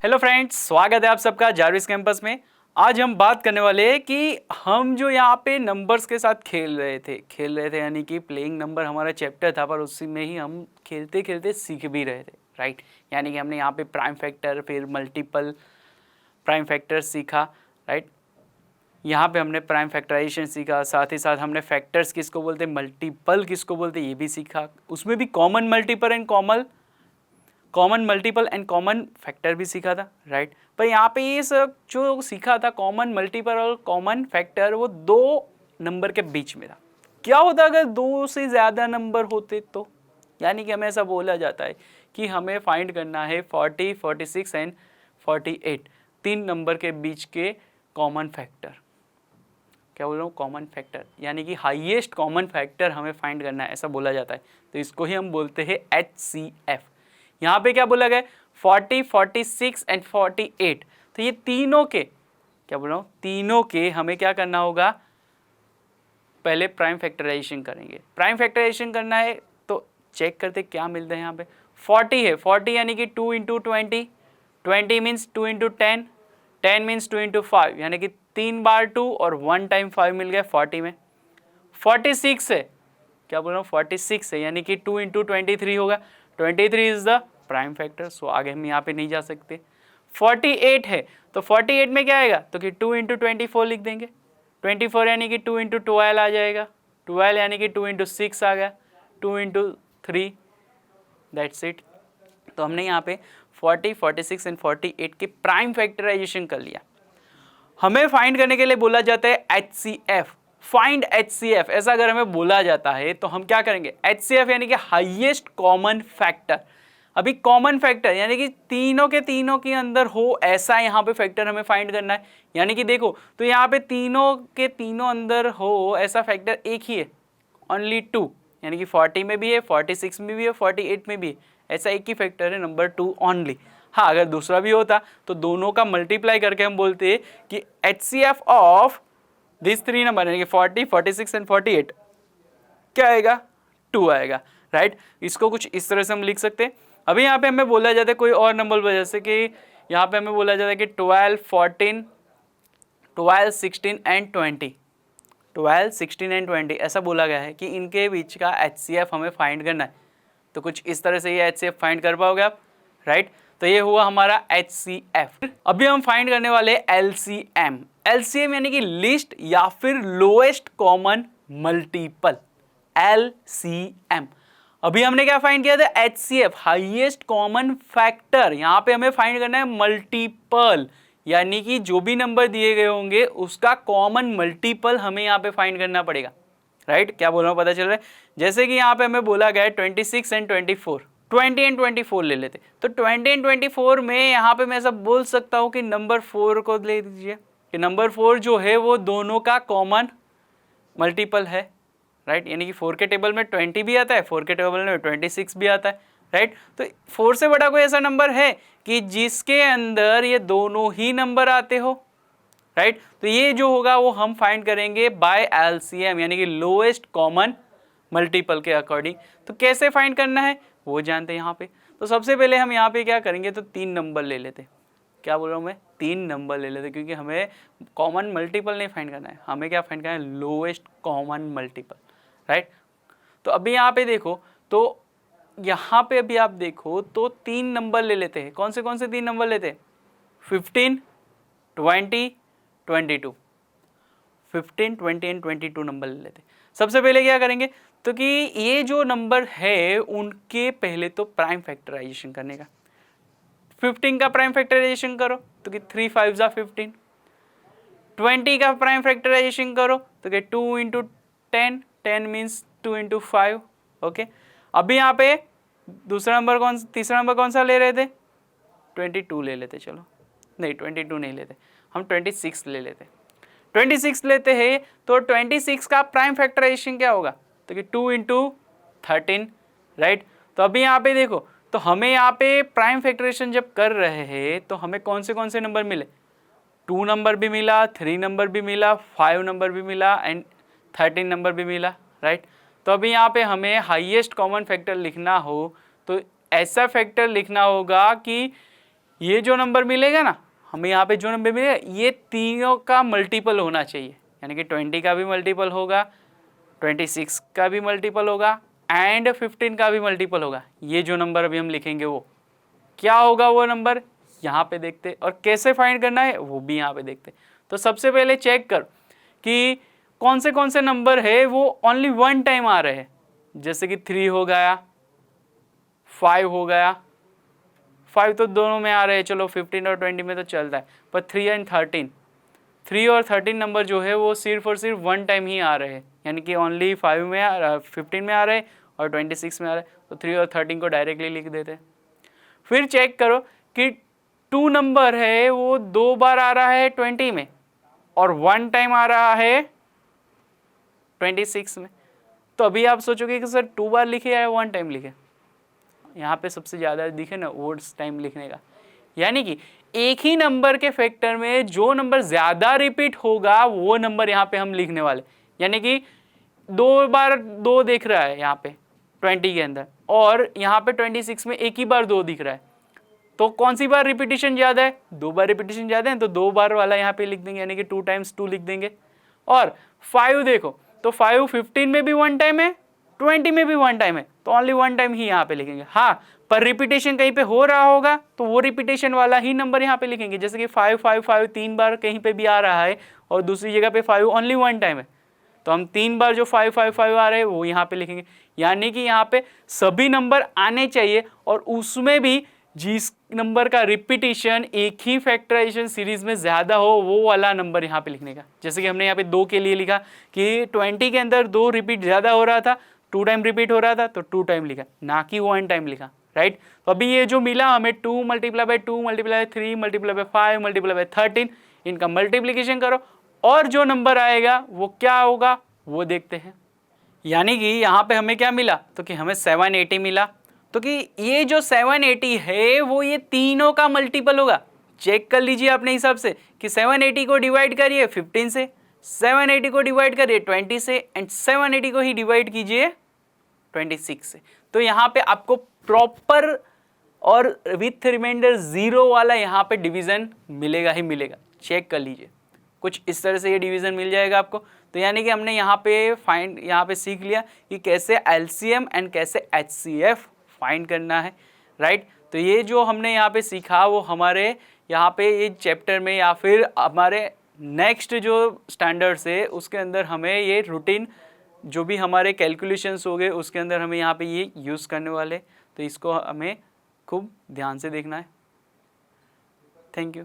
Hello friends, स्वागत है आप सबका जारविस कैंपस में। आज हम बात करने वाले हैं कि हम जो यहाँ पे नंबर्स के साथ खेल रहे थे यानी कि प्लेइंग नंबर हमारा चैप्टर था, पर उसी में ही हम खेलते खेलते सीख भी रहे थे, राइट। यानी कि हमने यहाँ पे प्राइम फैक्टर फिर मल्टीपल प्राइम फैक्टर सीखा, राइट। यहाँ पे हमने प्राइम फैक्टराइजेशन सीखा, साथ ही साथ हमने फैक्टर्स किसको बोलते हैं, मल्टीपल किसको बोलते हैं, ये भी सीखा। उसमें भी common multiple and common multiple and common factor भी सीखा था, राइट। पर यहाँ पे ये सब जो सीखा था कॉमन मल्टीपल और कॉमन फैक्टर, वो दो नंबर के बीच में था। क्या होता अगर दो से ज़्यादा नंबर होते तो, यानी कि हमें ऐसा बोला जाता है कि हमें फाइंड करना है 40, 46 एंड 48 तीन नंबर के बीच के कॉमन फैक्टर। क्या बोल रहा हूँ, कॉमन फैक्टर, यानी कि हाईएस्ट कॉमन फैक्टर हमें फाइंड करना है, ऐसा बोला जाता है। तो इसको ही हम बोलते हैं HCF। यहाँ पे क्या बोला गया, 40, 46 एंड 48। तो ये तीनों के, क्या बोल रहा हूँ, तीनों के हमें क्या करना होगा, पहले प्राइम फैक्टराइजेशन करेंगे। प्राइम फैक्टराइजेशन करना है तो चेक करते क्या मिलता है। यहाँ पे 40 है, 40 यानी कि 2 into 20, 20 means 2 into 10, 10 means 2 into 5, यानी कि 3 बार 2 और 1 टाइम 5 मिल गया 40 में। 46 है, क्या बोल रहा हूँ, 46 है, यानी कि 2 इंटू 23 होगा, 23 इज द प्राइम फैक्टर। सो आगे हम यहाँ पे नहीं जा सकते। 48 है तो 48 में क्या आएगा, तो कि 2 इंटू 24 लिख देंगे, 24 यानी कि 2 इंटू 12 आ जाएगा, 12 यानी कि 2 इंटू 6 आ गया, 2 इंटू 3, दैट्स इट। तो हमने यहाँ पे 40, 46 एंड 48 के प्राइम फैक्टराइजेशन कर लिया। हमें फाइंड करने के लिए बोला जाता है HCF, फाइंड HCF। ऐसा अगर हमें बोला जाता है तो हम क्या करेंगे, HCF यानी कि हाईएस्ट कॉमन फैक्टर। अभी कॉमन फैक्टर यानी कि तीनों के अंदर हो ऐसा यहाँ पे फैक्टर हमें फाइंड करना है। यानी कि देखो, तो यहाँ पे तीनों के तीनों अंदर हो ऐसा फैक्टर एक ही है, ओनली 2, यानी कि 40 में भी है, 46 में भी है, 48 में भी है, ऐसा एक ही फैक्टर है, नंबर 2 ओनली। हाँ, अगर दूसरा भी होता तो दोनों का मल्टीप्लाई करके हम बोलते हैं कि HCF of this three number, यानी कि 40, 46 एंड 48 क्या आएगा, 2 आएगा, राइट। इसको कुछ इस तरह से हम लिख सकते हैं। अभी यहाँ पे हमें बोला जाता है कोई और नंबर, वजह से कि यहाँ पे हमें बोला जाता है कि 12, 14, 12, 16 एंड 20, 12, 16 एंड 20 ऐसा बोला गया है कि इनके बीच का HCF हमें फाइंड करना है। तो कुछ इस तरह से ये HCF फाइंड कर पाओगे आप, राइट। तो ये हुआ हमारा HCF। अभी हम फाइंड करने वाले LCM। LCM यानी कि लिस्ट या फिर लोएस्ट कॉमन मल्टीपल, LCM। अभी हमने क्या फाइंड किया था, HCF हाईएस्ट कॉमन फैक्टर। यहाँ पे हमें फाइंड करना है मल्टीपल, यानी कि जो भी नंबर दिए गए होंगे उसका कॉमन मल्टीपल हमें यहाँ पे फाइंड करना पड़ेगा, राइट। क्या बोल रहा हूँ पता चल रहा है। जैसे कि यहाँ पे हमें बोला गया 26 एंड 24, 20 एंड 24 ले लेते। तो 20 एंड 24 में यहाँ पे मैं सब बोल सकता हूँ कि नंबर 4 को ले दीजिए, कि नंबर 4 जो है वो दोनों का कॉमन मल्टीपल है, राइट। यानी कि 4 के टेबल में 20 भी आता है, 4 के टेबल में 26 भी आता है, राइट। तो 4 से बड़ा कोई ऐसा नंबर है कि जिसके अंदर ये दोनों ही नंबर आते हो, राइट। तो ये जो होगा वो हम फाइंड करेंगे बाय LCM, यानी कि लोएस्ट कॉमन मल्टीपल के अकॉर्डिंग। तो कैसे फाइंड करना है वो जानते हैं यहाँ पे। तो सबसे पहले हम यहाँ पे क्या करेंगे, तो 3 नंबर ले लेते। क्या बोल रहा हूँ मैं, 3 नंबर ले लेते, क्योंकि हमें कॉमन मल्टीपल नहीं फाइंड करना है, हमें क्या फाइंड करना है, लोएस्ट कॉमन मल्टीपल, राइट। तो अभी यहाँ पे देखो, तो यहाँ पे अभी आप देखो तो 3 नंबर ले लेते हैं। कौन से 3 नंबर लेते हैं, 15, 20, 22, 15, 20 एंड 22 नंबर ले लेते हैं। सबसे पहले क्या करेंगे, तो कि ये जो नंबर है उनके पहले तो प्राइम फैक्टराइजेशन करने का। 15 का प्राइम फैक्टराइजेशन करो तो कि 3 5 जा 15, 20 का प्राइम फैक्टराइजेशन करो तो कि 2 इंटू 10, 10 मीन्स 2 इंटू 5, ओके। अभी यहाँ पे तीसरा नंबर कौन सा ले रहे थे, 22 ले लेते, चलो नहीं 22 नहीं लेते, हम 26 ले लेते। 26 लेते हैं तो 26 का प्राइम फैक्टराइजेशन क्या होगा, तो कि 2 इंटू 13, राइट। तो अभी यहाँ पे देखो, तो हमें यहाँ पे प्राइम फैक्टराइजेशन जब कर रहे हैं तो हमें कौन से नंबर मिले, 2 नंबर भी मिला, 3 नंबर भी मिला, 5 नंबर भी मिला एंड 13 नंबर भी मिला, राइट। तो अभी यहाँ पे हमें हाईएस्ट कॉमन फैक्टर लिखना हो तो ऐसा फैक्टर लिखना होगा कि ये जो नंबर मिलेगा ना, हमें यहाँ पे जो नंबर मिलेगा ये तीनों का मल्टीपल होना चाहिए, यानी कि 20 का भी मल्टीपल होगा, 26 का भी मल्टीपल होगा एंड 15 का भी मल्टीपल होगा। ये जो नंबर अभी हम लिखेंगे वो क्या होगा, वो नंबर यहाँ पे देखते, और कैसे फाइंड करना है वो भी यहाँ पे देखते। तो सबसे पहले चेक कर कि कौन से नंबर है वो ओनली वन टाइम आ रहे हैं, जैसे कि 3 हो गया, 5 हो गया, 5 तो दोनों में आ रहे हैं, चलो 15 और 20 में तो चलता है, पर 3 एंड 13, 3 और 13 नंबर जो है वो सिर्फ और सिर्फ वन टाइम ही आ रहे हैं, यानी कि ओनली 15 में आ रहे हैं और 26 में आ रहे हैं, तो 3 और 13 को डायरेक्टली लिख देते हैं। फिर चेक करो कि 2 नंबर है वो 2 बार आ रहा है 20 में और वन टाइम आ रहा है 26 में। तो अभी आप सोचोगे कि सर 2 बार लिखे या 1 टाइम लिखे, यहाँ पे सबसे ज़्यादा दिखे ना वो टाइम लिखने का, यानी कि एक ही नंबर के फैक्टर में जो नंबर ज़्यादा रिपीट होगा वो नंबर यहाँ पे हम लिखने वाले, यानी कि 2 बार 2 दिख रहा है यहाँ पे 20 के अंदर और यहाँ पे 26 में एक ही बार 2 दिख रहा है, तो कौन सी बार रिपीटिशन ज़्यादा है, 2 बार रिपीटिशन ज़्यादा है, तो 2 बार वाला यहाँ पे लिख देंगे, यानी कि 2 टाइम्स 2 लिख देंगे। और 5 देखो तो 5 15 में भी वन टाइम है, 20 में भी वन टाइम है, तो ओनली वन टाइम ही यहाँ पे लिखेंगे। हाँ, पर रिपीटेशन कहीं पे हो रहा होगा तो वो रिपीटेशन वाला ही नंबर यहाँ पे लिखेंगे, जैसे कि 5 5 5 3 बार कहीं पे भी आ रहा है और दूसरी जगह पे 5 ओनली वन टाइम है, तो हम 3 बार जो 5 5 5 आ रहे हैं वो यहाँ पे लिखेंगे, यानी कि यहाँ पे सभी नंबर आने चाहिए और उसमें भी जिस नंबर का रिपीटिशन एक ही फैक्टराइजेशन सीरीज में ज़्यादा हो वो वाला नंबर यहाँ पे लिखने का। जैसे कि हमने यहाँ पे 2 के लिए लिखा कि 20 के अंदर 2 रिपीट ज़्यादा हो रहा था, 2 टाइम रिपीट हो रहा था, तो 2 टाइम लिखा, ना कि 1 टाइम लिखा, राइट। तो अभी ये जो मिला हमें 2 × 2 × 3 × 5 × 13, इनका मल्टीप्लीकेशन करो और जो नंबर आएगा वो क्या होगा वो देखते हैं। यानी कि यहाँ पे हमें क्या मिला, तो कि हमें 780 मिला, तो कि ये जो 780 है वो ये तीनों का मल्टीपल होगा। चेक कर लीजिए अपने हिसाब से कि 780 को डिवाइड करिए 15 से, 780 को डिवाइड करिए 20 से एंड 780 को ही डिवाइड कीजिए 26 से, तो यहाँ पे आपको प्रॉपर और विथ रिमाइंडर 0 वाला यहाँ पे डिवीजन मिलेगा ही मिलेगा। चेक कर लीजिए, कुछ इस तरह से ये डिवीजन मिल जाएगा आपको। तो यानी कि हमने यहाँ पे सीख लिया कि कैसे एलसीएम एंड कैसे एचसीएफ फाइंड करना है, राइट। तो ये जो हमने यहाँ पे सीखा वो हमारे यहाँ पे ये चैप्टर में या फिर हमारे नेक्स्ट जो स्टैंडर्ड्स है उसके अंदर हमें ये रूटीन जो भी हमारे कैलकुलेशंस हो गए उसके अंदर हमें यहाँ पे ये यूज़ करने वाले, तो इसको हमें खूब ध्यान से देखना है। Thank you.